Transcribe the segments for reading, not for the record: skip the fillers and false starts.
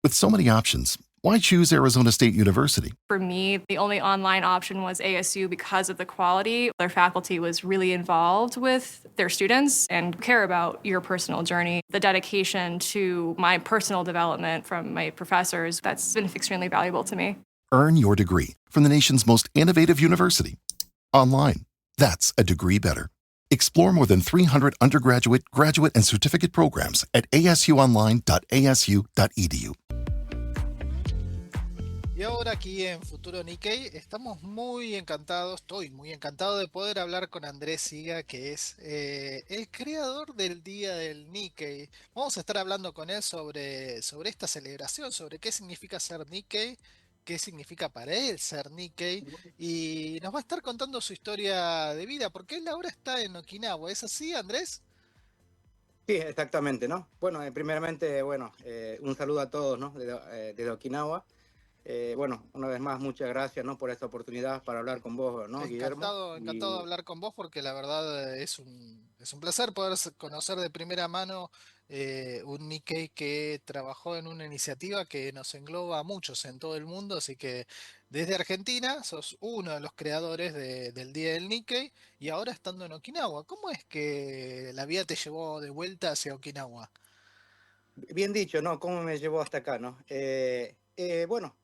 With so many options, why choose Arizona State University? For me, the only online option was ASU because of the quality. Their faculty was really involved with their students and care about your personal journey. The dedication to my personal development from my professors, that's been extremely valuable to me. Earn your degree from the nation's most innovative university. Online. That's a degree better. Explore more than 300 undergraduate, graduate, and certificate programs at asuonline.asu.edu. Y ahora aquí en Futuro Nikkei estamos muy encantados, estoy muy encantado de poder hablar con Andrés Siga, que es el creador del Día del Nikkei. Vamos a estar hablando con él sobre esta celebración, sobre qué significa ser Nikkei, qué significa para él ser Nikkei, y nos va a estar contando su historia de vida, porque él ahora está en Okinawa. ¿Es así, Andrés? Sí, exactamente, ¿no? Bueno, primeramente, bueno, un saludo a todos, ¿no? Desde Okinawa. Bueno, una vez más, muchas gracias, ¿no? Por esta oportunidad para hablar con vos, ¿no, Guillermo? Encantado, encantado de hablar con vos porque la verdad es un placer poder conocer de primera mano un Nikkei que trabajó en una iniciativa que nos engloba a muchos en todo el mundo, así que desde Argentina sos uno de los creadores del Día del Nikkei y ahora estando en Okinawa, ¿cómo es que la vida te llevó de vuelta hacia Okinawa? Bien dicho, ¿no? ¿Cómo me llevó hasta acá, ¿no? Bueno,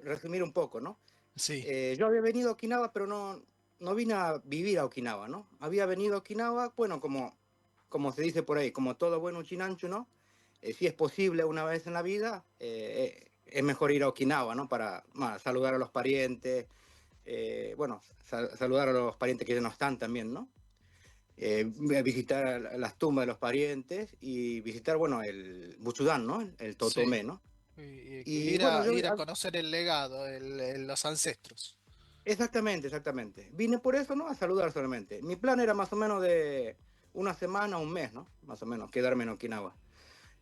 resumir un poco, ¿no? Sí, Yo había venido a Okinawa, pero no vine a vivir a Okinawa, ¿no? Había venido a Okinawa, bueno, como se dice por ahí, como todo buen uchinancho, ¿no? Si es posible una vez en la vida, es mejor ir a Okinawa, ¿no? Para saludar a los parientes, bueno, saludar a los parientes que ya no están también, ¿no? Visitar las tumbas de los parientes y visitar, bueno, el Buchudán, ¿no? El sí. Totomé, ¿no? Y Ir bueno, ir a conocer el legado, los ancestros. exactamente. Vine por eso, ¿no? A saludar solamente. Mi plan era más o menos de una semana, un mes, ¿no? Más o menos, quedarme en Okinawa.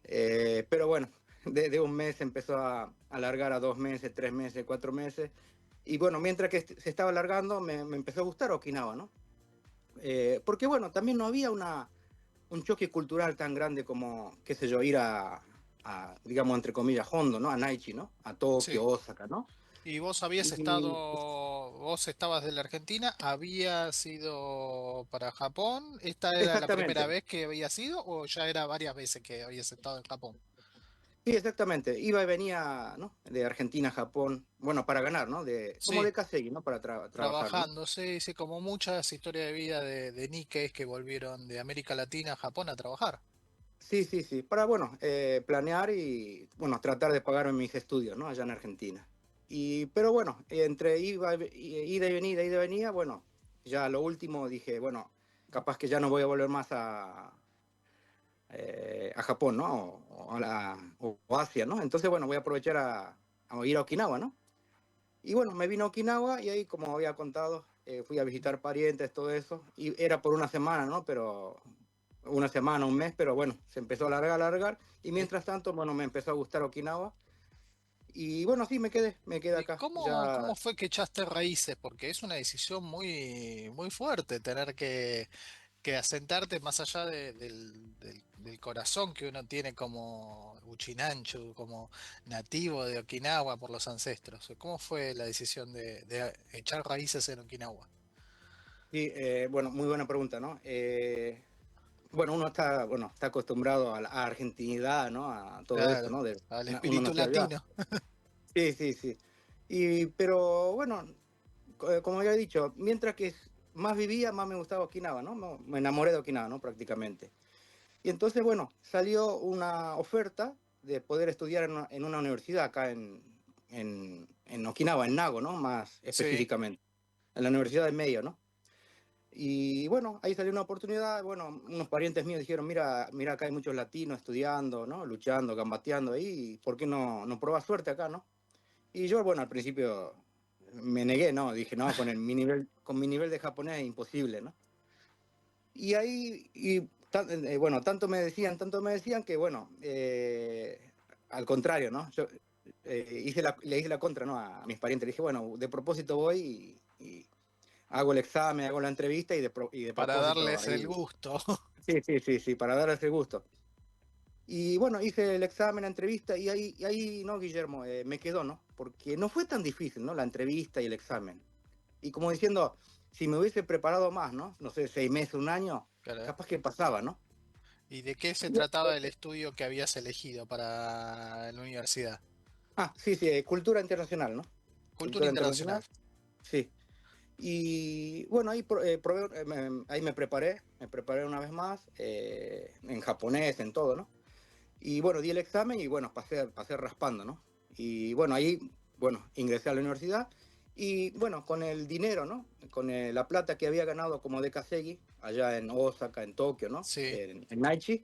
Pero bueno, de un mes empezó a alargar a 2 meses, 3 meses, 4 meses. Y bueno, mientras que se estaba alargando, me empezó a gustar Okinawa, ¿no? Porque bueno, también no había un choque cultural tan grande como, qué sé yo, ir digamos, entre comillas, Hondo, ¿no? A Naichi, ¿no? A Tokio, Sí. Osaka, ¿no? ¿Y vos habías estado, Y vos estabas de la Argentina, habías ido para Japón? ¿Esta era la primera exactamente, vez que habías ido o ya era varias veces que habías estado en Japón? sí, exactamente. Iba y venía, ¿no? De Argentina a Japón, bueno, para ganar, ¿no? Como Sí, de Kasegi, ¿no? Para trabajar, ¿no? trabajando, sí, sí, como muchas historias de vida de Nikkeis que volvieron de América Latina a Japón a trabajar. Sí. Para, bueno, planear y, bueno, tratar de pagar mis estudios, ¿no? Allá en Argentina. Pero bueno, entre ida y venida, bueno, ya lo último dije, bueno, capaz que ya no voy a volver más a Japón, ¿no? O Asia, ¿no? Entonces, bueno, voy a aprovechar a ir a Okinawa, ¿no? Y bueno, me vine a Okinawa y ahí, como había contado, fui a visitar parientes, todo eso. Y era por una semana, ¿no? Pero una semana, un mes, pero bueno, se empezó a alargar. Y Eh, mientras tanto, bueno, me empezó a gustar Okinawa. Y bueno, sí, me quedé ¿Y acá. cómo Ya, fue que echaste raíces? Porque es una decisión muy, muy fuerte tener que asentarte más allá del corazón que uno tiene como Uchinanchu, como nativo de Okinawa por los ancestros. ¿Cómo fue la decisión de echar raíces en Okinawa? sí, bueno, muy buena pregunta, ¿no? Bueno, uno está acostumbrado a la argentinidad, ¿no? A todo eso, Claro, ¿no? al Uno espíritu nació allá. latino. Sí. Pero bueno, como ya he dicho, mientras que más vivía, más me gustaba Okinawa, ¿no? Me enamoré de Okinawa, ¿no? Prácticamente. Y entonces, bueno, salió una oferta de poder estudiar en una universidad acá en Okinawa, en Nago, ¿no? Más Sí. específicamente, en la Universidad de Medio, ¿no? Y bueno, ahí salió una oportunidad, bueno, unos parientes míos dijeron, mira, acá hay muchos latinos estudiando, ¿no? Luchando, gambateando ahí, ¿por qué no pruebas suerte acá, ¿no? Y yo, bueno, al principio me negué, ¿no? Dije, no, con mi nivel de japonés es imposible, ¿no? Y ahí, bueno, tanto me decían que, bueno, al contrario, ¿no? Yo le hice la contra, ¿no? A mis parientes. Le dije, bueno, de propósito voy y hago el examen, hago la entrevista y de Para propósito darles el ahí. gusto. Sí, para dar ese gusto. Y bueno, hice el examen, la entrevista, y ahí no, Guillermo, me quedó, ¿no? Porque no fue tan difícil, ¿no? La entrevista y el examen. Y como diciendo, si me hubiese preparado más, ¿no? No sé, 6 meses, un año, Claro. capaz que pasaba, ¿no? ¿Y de qué se trataba el estudio que habías elegido para la universidad? Ah, sí, sí, cultura internacional, ¿no? Cultura Cultura internacional, internacional. sí. Y bueno, ahí, ahí me preparé una vez más, en japonés, en todo, ¿no? Y bueno, di el examen y bueno, pasé raspando, ¿no? Y bueno, ahí, bueno, ingresé a la universidad y bueno, con el dinero, ¿no? Con la plata que había ganado como de Kasegi, allá en Osaka, en Tokio, ¿no? Sí. En Aichi.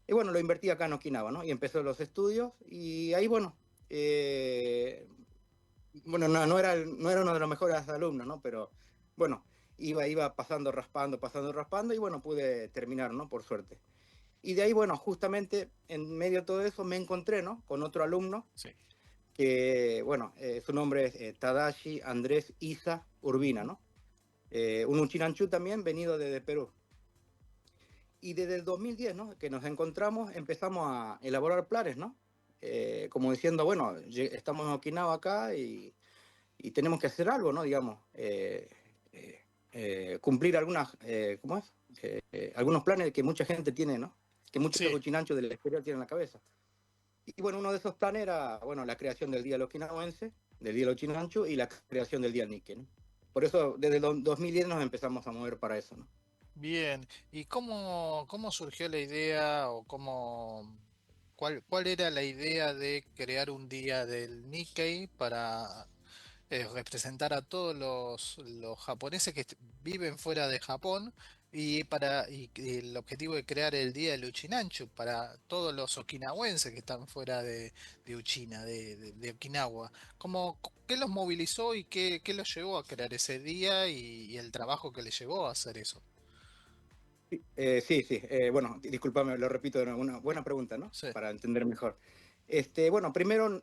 Y bueno, lo invertí acá en Okinawa, ¿no? Y empecé los estudios y ahí, bueno, eh, bueno, no era uno de los mejores alumnos, ¿no? Pero bueno, iba pasando raspando y bueno, pude terminar, ¿no? Por suerte. Y de ahí, bueno, justamente en medio de todo eso me encontré, ¿no? Con otro alumno Sí. que, bueno, su nombre es Tadashi Andrés Isa Urbina, ¿no? Un Uchinanchu también venido desde Perú. Y desde el 2010, ¿no? Que nos encontramos, empezamos a elaborar planes, ¿no? Como diciendo, bueno, estamos en Okinawa acá y tenemos que hacer algo, ¿no? Digamos, cumplir algunas, ¿cómo es? Algunos planes que mucha gente tiene, ¿no? Que muchos Sí. Uchinanchos del exterior tienen en la cabeza. Y bueno, uno de esos planes era, bueno, la creación del Día del Okinawense, del Día del Ochinanchu y la creación del Día del Nikke, ¿no? Por eso, desde el 2010 nos empezamos a mover para eso, ¿no? Bien. ¿Y cómo surgió la idea o cuál era la idea de crear un día del Nikkei para representar a todos los japoneses que viven fuera de Japón y el objetivo de crear el Día del Uchinanchu para todos los okinawenses que están fuera de Uchina, de Okinawa? ¿Qué los movilizó y qué los llevó a crear ese día y el trabajo que les llevó a hacer eso? Sí, sí, bueno, discúlpame, lo repito de nuevo, una buena pregunta, ¿no? Sí, Para entender mejor. Bueno, primero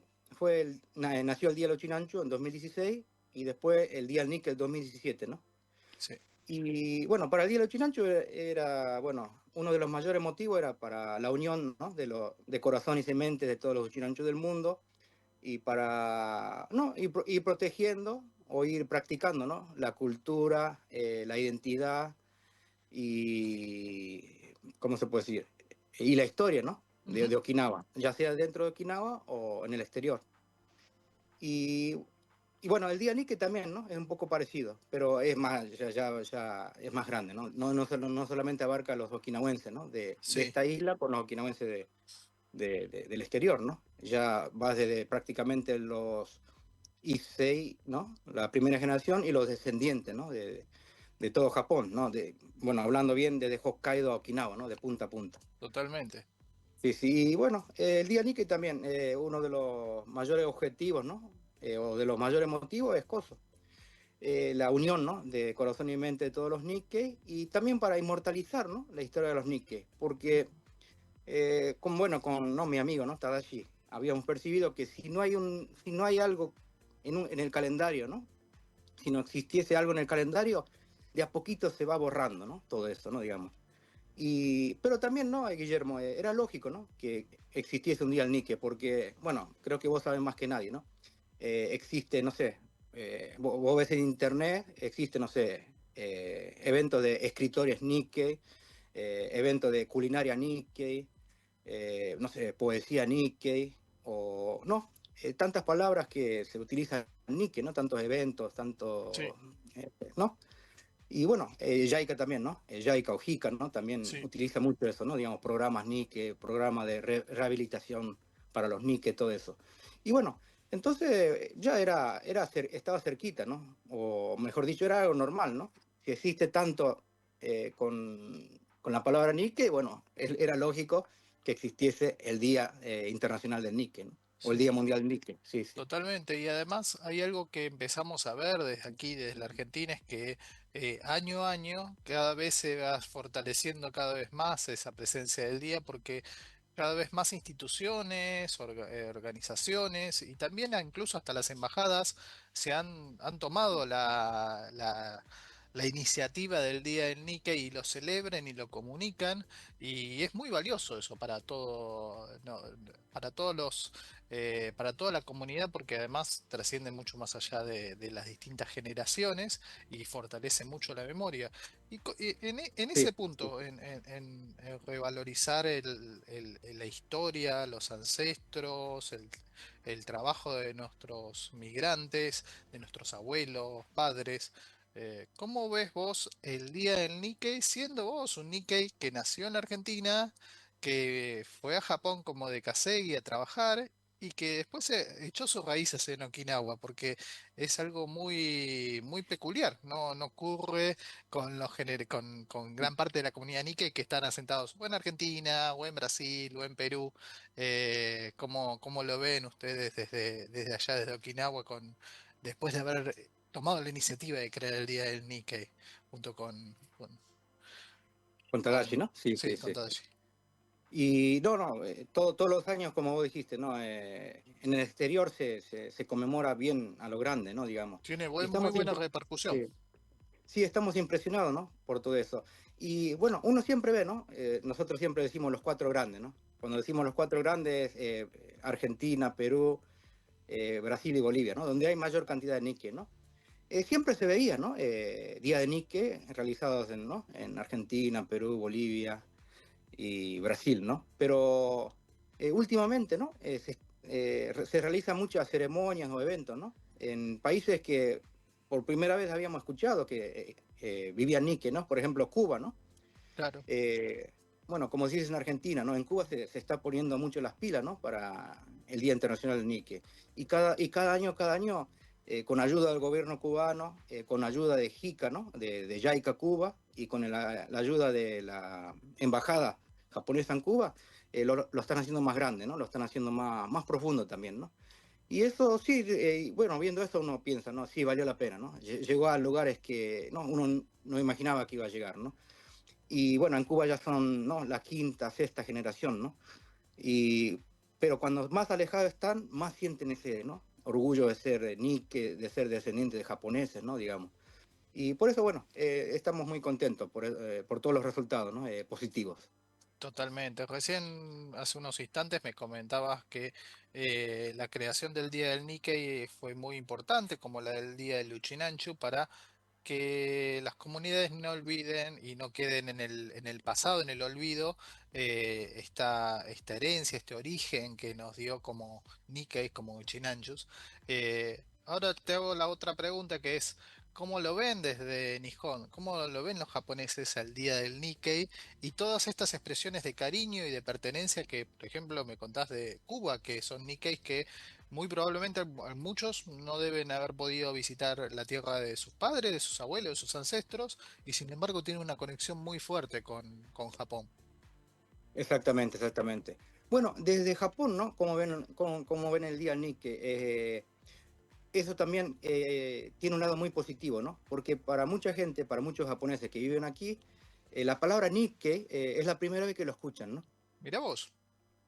nació el Día del Ochinanchu en 2016 y después el Día del Nikke en 2017, ¿no? sí, Y bueno, para el Día del Ochinanchu era, bueno, uno de los mayores motivos era para la unión, ¿no? De corazón y mente de todos los Ochinanchus del mundo y para, ¿no? Ir protegiendo o ir practicando, ¿no? La cultura, la identidad y, ¿cómo se puede decir? Y la historia, ¿no? ujú, De Okinawa, ya sea dentro de Okinawa o en el exterior. Y, y bueno, el día Nikke también, ¿no? Es un poco parecido, pero es más, ya es más grande, ¿no? No solamente abarca a los okinawenses, ¿no? De sí, esta isla con los okinawenses del exterior, ¿no? Ya va desde prácticamente los Issei, ¿no? La primera generación y los descendientes, ¿no? De todo Japón, ¿no? Bueno, hablando bien desde Hokkaido a Okinawa, ¿no? De punta a punta. totalmente. Sí, sí, y bueno, el día Nikkei también, uno de los mayores objetivos, ¿no? O de los mayores motivos es Koso, la unión, ¿no? De corazón y mente de todos los Nikkei y también para inmortalizar, ¿no? La historia de los Nikkei, porque bueno, con ¿no? Mi amigo, ¿no? Tadashi, habíamos percibido que si no hay algo en el calendario, ¿no? Si no existiese algo en el calendario, de a poquito se va borrando, ¿no? Todo eso, ¿no? Digamos. Pero también, ¿no, Guillermo? Era lógico, ¿no? Que existiese un día el Nikke, porque, bueno, creo que vos sabés más que nadie, ¿no? Existe, no sé, vos ves en internet, existe, no sé, eventos de escritores Nikkei, eventos de culinaria Nikkei, no sé, poesía Nikkei, o no, tantas palabras que se utilizan en Nikkei, ¿no? Tantos eventos, Sí, ¿no? Y bueno, JICA también, ¿no? JICA o JICA, ¿no? También sí. utiliza mucho eso, ¿no? Digamos, programas Nikkei, programas de rehabilitación para los Nikkei, todo eso. Y bueno, entonces ya estaba cerquita, ¿no? O mejor dicho, era algo normal, ¿no? Si existe tanto con la palabra Nikkei, bueno, era lógico que existiese el Día Internacional del Nikkei, ¿no? O el Sí, Día Mundial del Nikkei, sí, sí. totalmente. Y además hay algo que empezamos a ver desde aquí, desde la Argentina, es que año a año cada vez se va fortaleciendo cada vez más esa presencia del día porque cada vez más instituciones, organizaciones y también incluso hasta las embajadas han tomado la iniciativa del Día del Nikkei y lo celebren y lo comunican. Y es muy valioso eso para todo, no, para todos los, para toda la comunidad, porque además trasciende mucho más allá de las distintas generaciones y fortalece mucho la memoria. Y en Sí, ese sí. punto, en revalorizar la historia, los ancestros, el trabajo de nuestros migrantes, de nuestros abuelos, padres. ¿Cómo ves vos el día del Nikkei, siendo vos un Nikkei que nació en Argentina, que fue a Japón como de Kasegi a trabajar y que después se echó sus raíces en Okinawa? Porque es algo muy, muy peculiar, no ocurre con gran parte de la comunidad Nikkei que están asentados o en Argentina, o en Brasil, o en Perú. ¿Cómo lo ven ustedes desde allá, desde Okinawa, después de haber tomado la iniciativa de crear el Día del Nikkei junto Con Tadashi, ¿no? Sí, sí, sí, con sí. Tadashi? Y no, no, todos los años, como vos dijiste, ¿no? En el exterior se conmemora bien a lo grande, ¿no? Digamos. Tiene Y muy estamos buena siempre, repercusión. sí, sí, estamos impresionados, ¿no? Por todo eso. Y bueno, uno siempre ve, ¿no? Nosotros siempre decimos los cuatro grandes, ¿no? Cuando decimos los cuatro grandes, Argentina, Perú, Brasil y Bolivia, ¿no? Donde hay mayor cantidad de níquel, ¿no? Siempre se veía, ¿no? Día de níquel realizados en, ¿no? En Argentina, Perú, Bolivia y Brasil, ¿no? Pero últimamente, ¿no? Se realizan muchas ceremonias o eventos, ¿no? En países que por primera vez habíamos escuchado que vivían níquel, ¿no? Por ejemplo, Cuba, ¿no? Claro. Eh, bueno, como se dice en Argentina, ¿no? En Cuba se está poniendo mucho las pilas, ¿no? Para el Día Internacional del Níquel. Cada año, con ayuda del gobierno cubano, con ayuda de JICA, ¿no? De JICA Cuba, y con la ayuda de la embajada japonesa en Cuba, lo están haciendo más grande, ¿no? Lo están haciendo más profundo también, ¿no? Y eso sí, bueno, viendo esto uno piensa, ¿no? Sí, valió la pena, ¿no? Llegó a lugares que ¿no? uno no imaginaba que iba a llegar, ¿no? Y bueno, en Cuba ya son, ¿no? La quinta, sexta generación, ¿no? Y, pero cuando más alejados están, más sienten ese, ¿no? Orgullo de ser Nikke, de ser descendientes de japoneses, ¿no? Digamos. Y por eso, bueno, estamos muy contentos por todos los resultados, ¿no? Positivos. Totalmente. Recién, hace unos instantes, me comentabas que la creación del Día del Nikkei fue muy importante, como la del Día del Uchinanchu, para que las comunidades no olviden y no queden en el pasado, en el olvido, esta herencia, este origen que nos dio como Nikkei, como Uchinanchus. Ahora te hago la otra pregunta, que es, ¿cómo lo ven desde Nihon? ¿Cómo lo ven los japoneses al Día del Nikkei? Y todas estas expresiones de cariño y de pertenencia que, por ejemplo, me contás de Cuba, que son Nikkeis que muy probablemente muchos no deben haber podido visitar la tierra de sus padres, de sus abuelos, de sus ancestros, y sin embargo tienen una conexión muy fuerte con Japón. Exactamente, exactamente. Bueno, desde Japón, ¿no? Como ven el día Nikke, eso también tiene un lado muy positivo, ¿no? Porque para mucha gente, para muchos japoneses que viven aquí, la palabra Nikke es la primera vez que lo escuchan, ¿no? Mirá vos,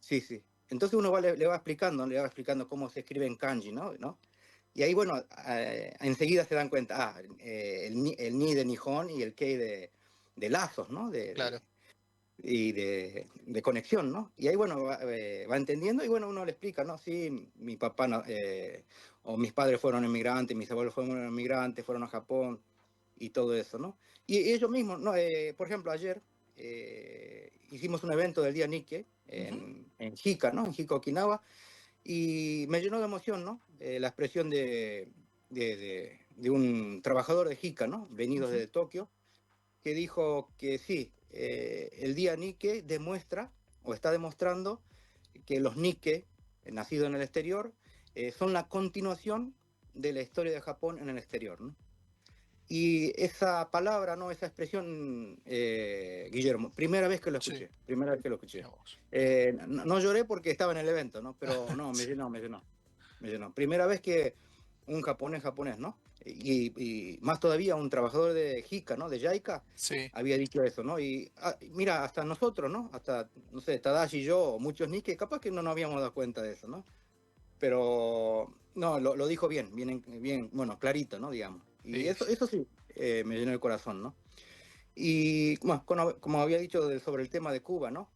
Sí, sí. Entonces uno le va explicando cómo se escribe en kanji, ¿no? Y ahí, bueno, enseguida se dan cuenta, el ni de Nihon y el kei de lazos, ¿no? claro. De conexión, ¿no? Y ahí, bueno, va entendiendo y, bueno, uno le explica, ¿no? Sí, mi papá o mis padres fueron emigrantes, mis abuelos fueron emigrantes, fueron a Japón y todo eso, ¿no? Y ellos mismos, ¿no? Por ejemplo, ayer hicimos un evento del Día Nikke Ujú. en Hika, ¿no? En Hika, Okinawa, y me llenó de emoción, ¿no? La expresión de un trabajador de Hika, ¿no? Venido Ujú. desde Tokio, que dijo que sí, el día Nikke demuestra o está demostrando que los Nikke, nacidos en el exterior, son la continuación de la historia de Japón en el exterior, ¿no? Y esa palabra, ¿no? Esa expresión, Guillermo, Sí, primera vez que lo escuché. mirá vos. No lloré porque estaba en el evento, ¿no? Pero no, Sí, me llenó. Primera vez que un japonés, ¿no? Y más todavía un trabajador de JICA, ¿no? De JICA, sí, había dicho eso, ¿no? Y mira, hasta nosotros, ¿no? Hasta, no sé, Tadashi y yo, o muchos Nikkei, capaz que no nos habíamos dado cuenta de eso, ¿no? Pero no, lo dijo bien, bien, bueno, clarito, ¿no? Digamos. Y sí. eso sí, me llenó el corazón, ¿no? Y bueno, como había dicho sobre el tema de Cuba, ¿no?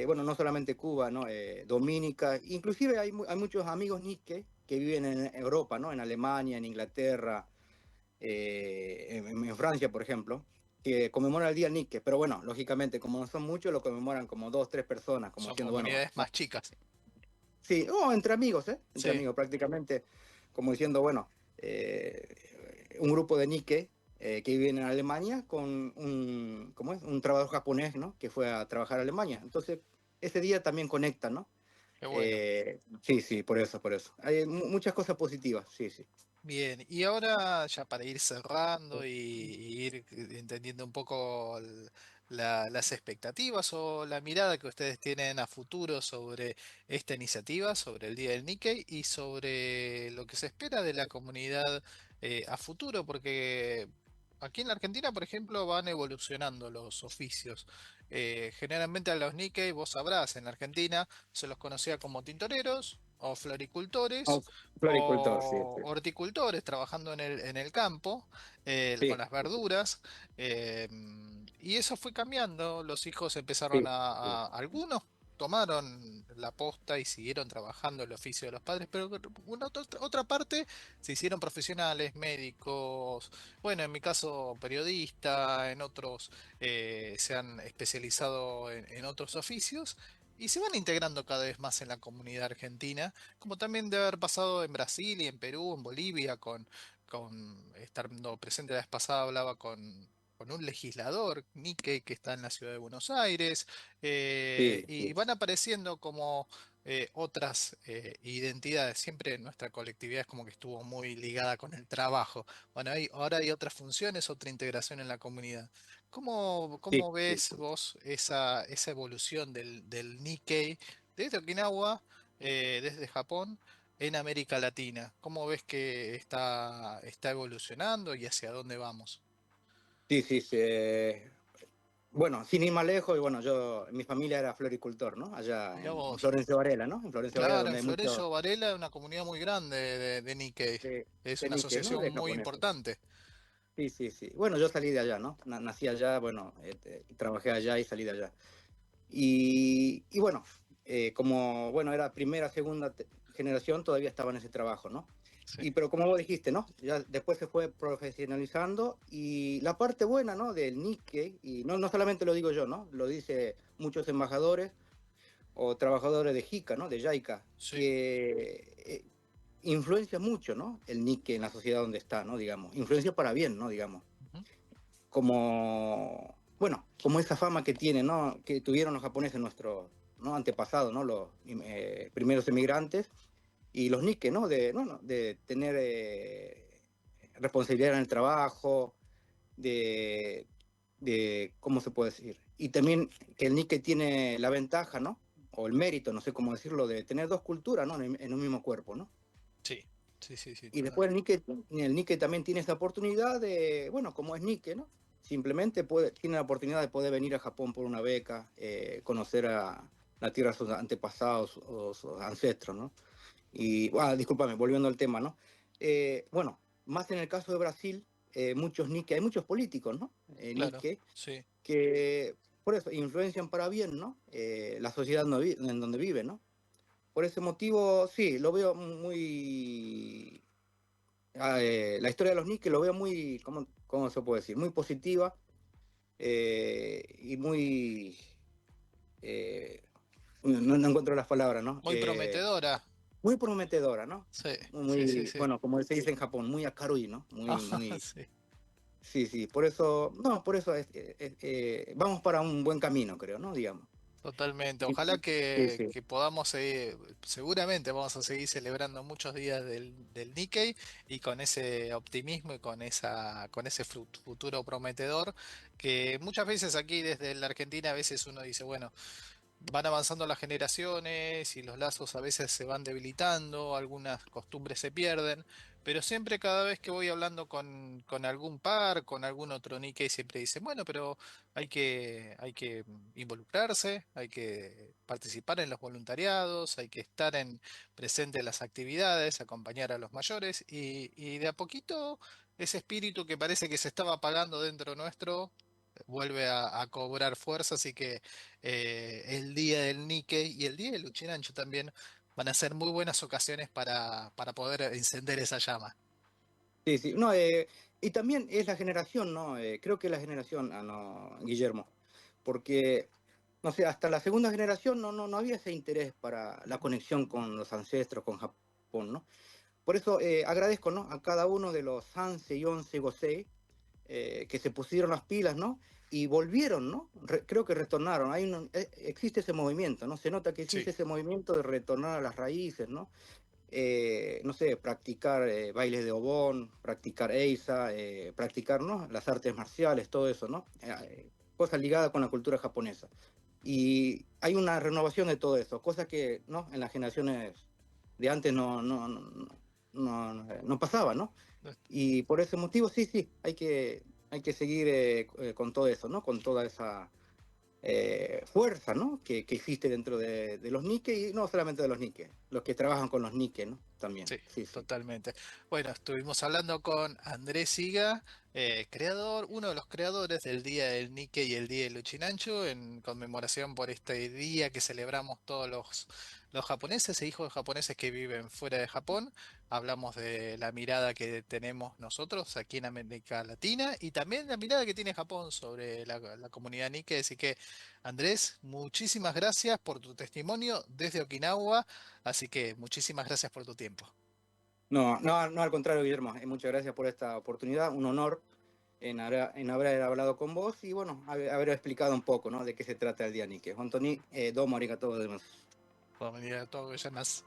Bueno, no solamente Cuba, ¿no? Dominica, inclusive hay muchos amigos Nikkei que viven en Europa, ¿no? En Alemania, en Inglaterra, en Francia, por ejemplo, que conmemoran el Día Nikkei. Pero bueno, lógicamente, como no son muchos, lo conmemoran como dos, tres personas, como Son diciendo, bueno, comunidades más chicas. sí, o entre amigos, ¿eh? Entre Sí. amigos, prácticamente, como diciendo, bueno, un grupo de Nikkei que viven en Alemania con ¿cómo es? Un trabajador japonés, ¿no? Que fue a trabajar a Alemania. Entonces, ese día también conecta, ¿no? Qué bueno. Sí, sí, por eso, por eso. Hay muchas cosas positivas, sí, sí. Bien, y ahora ya para ir cerrando y ir entendiendo un poco las expectativas o la mirada que ustedes tienen a futuro sobre esta iniciativa, sobre el Día del Nikkei y sobre lo que se espera de la comunidad a futuro, porque aquí en la Argentina, por ejemplo, van evolucionando los oficios. Generalmente a los Nikkei, vos sabrás, en la Argentina se los conocía como tintoreros o Oh, floricultores floricultor, sí, o sí. horticultores trabajando en el campo con Sí, las verduras. eh, y eso fue cambiando. Los hijos empezaron sí, sí. algunos tomaron la posta y siguieron trabajando el oficio de los padres, pero otra parte se hicieron profesionales, médicos, bueno, en mi caso periodista, en otros se han especializado en otros oficios. Y se van integrando cada vez más en la comunidad argentina, como también de haber pasado en Brasil y en Perú, en Bolivia, con estando presente la vez pasada, hablaba con un legislador, Nikkei, que está en la ciudad de Buenos Aires, Sí, y sí. van apareciendo como otras identidades. Siempre nuestra colectividad es como que estuvo muy ligada con el trabajo. Bueno, ahora hay otras funciones, otra integración en la comunidad. Sí, ¿Cómo sí. ves vos esa evolución del Nikkei desde Okinawa, desde Japón, en América Latina? ¿Cómo ves que está evolucionando y hacia dónde vamos? Sí, sí, sí. Bueno, sin ir más lejos, y bueno, mi familia era floricultor, ¿no? Allá Mirá en vos. Florencio Varela, ¿no? En Florencio Varela, Claro, donde en hay mucho Florencio Varela, una comunidad muy grande de Nikkei. de, Es de una níquel, ¿no? asociación De muy japoneses. importante. Sí, sí, sí. Bueno, yo salí de allá, ¿no? Nací allá, bueno, trabajé allá y salí de allá. Y bueno, como, bueno, era primera, segunda generación, todavía estaba en ese trabajo, ¿no? Sí, Pero como vos dijiste, ¿no? Ya después se fue profesionalizando y la parte buena, ¿no? Del Nikkei, y no solamente lo digo yo, ¿no? Lo dice muchos embajadores o trabajadores de JICA, ¿no? De JICA, sí. que influencia mucho, ¿no? El Nikkei en la sociedad donde está, ¿no? Digamos, influencia para bien, ¿no? Digamos, Ujú. como, bueno, como esa fama que tiene, ¿no? Que tuvieron los japoneses nuestros, ¿no? Antepasados, ¿no? Los primeros emigrantes y los Nikkei, ¿no? De tener responsabilidad en el trabajo, de, ¿cómo se puede decir? Y también que el Nikkei tiene la ventaja, ¿no? O el mérito, no sé cómo decirlo, de tener dos culturas, ¿no? En un mismo cuerpo, ¿no? Sí, sí, sí, sí, Y después totalmente. el Nikkei también tiene esa oportunidad de, bueno, como es Nikkei, ¿no? Simplemente tiene la oportunidad de poder venir a Japón por una beca, conocer a la tierra de sus antepasados o sus ancestros, ¿no? Y, discúlpame, volviendo al tema, ¿no? Bueno, más en el caso de Brasil, muchos Nikkei, hay muchos políticos, ¿no? Claro, Nikkei, sí. que por eso influencian para bien, ¿no? La sociedad en donde vive, ¿no? Por ese motivo, sí, lo veo muy... la historia de los Nikkei lo veo muy, ¿cómo se puede decir? Muy positiva y muy... eh, no encuentro las palabras, ¿no? Muy prometedora. Muy prometedora, ¿no? Sí, sí, sí, Muy, sí. bueno, como se dice en Japón, muy akarui, ¿no? Ah, Muy, muy... sí. Sí, sí, por eso, no, por eso vamos para un buen camino, creo, ¿no? Digamos. Totalmente. Sí, Ojalá sí, que podamos seguir, seguramente vamos a seguir celebrando muchos días del Nikkei y con ese optimismo y con ese futuro prometedor que muchas veces aquí desde la Argentina a veces uno dice, bueno, van avanzando las generaciones y los lazos a veces se van debilitando, algunas costumbres se pierden, pero siempre cada vez que voy hablando con algún par, con algún otro Nikkei, siempre dicen, bueno, pero hay que involucrarse, hay que participar en los voluntariados, hay que estar presente en las actividades, acompañar a los mayores y de a poquito ese espíritu que parece que se estaba apagando dentro nuestro vuelve a cobrar fuerza, así que el día del Nikkei y el día del Uchinancho también van a ser muy buenas ocasiones para poder encender esa llama. Sí, sí, no, y también es la generación, ¿no? Creo que es la generación, no, Guillermo, porque, no sé, hasta la segunda generación no había ese interés para la conexión con los ancestros, con Japón, ¿no? Por eso agradezco, ¿no? A cada uno de los Sanse y Once Gosei que se pusieron las pilas, ¿no? Y volvieron, ¿no? Creo que retornaron. Existe ese movimiento, ¿no? Se nota que Sí, existe ese movimiento de retornar a las raíces, ¿no? No sé, practicar bailes de obón, practicar eisa, practicar, ¿no? Las artes marciales, todo eso, ¿no? Cosas ligadas con la cultura japonesa. Y hay una renovación de todo eso, cosa que, ¿no? En las generaciones de antes no pasaba, ¿no? Y por ese motivo, sí, sí, hay que seguir con todo eso, ¿no? Con toda esa fuerza, ¿no? Que existe dentro de los Nikkei, y no solamente de los Nikkei, los que trabajan con los Nikkei, ¿no? También, sí, sí, sí. totalmente. Bueno, estuvimos hablando con Andrés Siga, creador, uno de los creadores del Día del Nikkei y el Día del Uchinancho, en conmemoración por este día que celebramos todos los japoneses e hijos de japoneses que viven fuera de Japón. Hablamos de la mirada que tenemos nosotros aquí en América Latina y también la mirada que tiene Japón sobre la comunidad Nikkei. Así que, Andrés, muchísimas gracias por tu testimonio desde Okinawa. Así que muchísimas gracias por tu tiempo. No, al contrario, Guillermo, muchas gracias por esta oportunidad, un honor en haber hablado con vos y, bueno, haber explicado un poco, ¿no? De qué se trata el día Nikkei. Anthony, domo arigatou gozaimasu. ありがとうございます。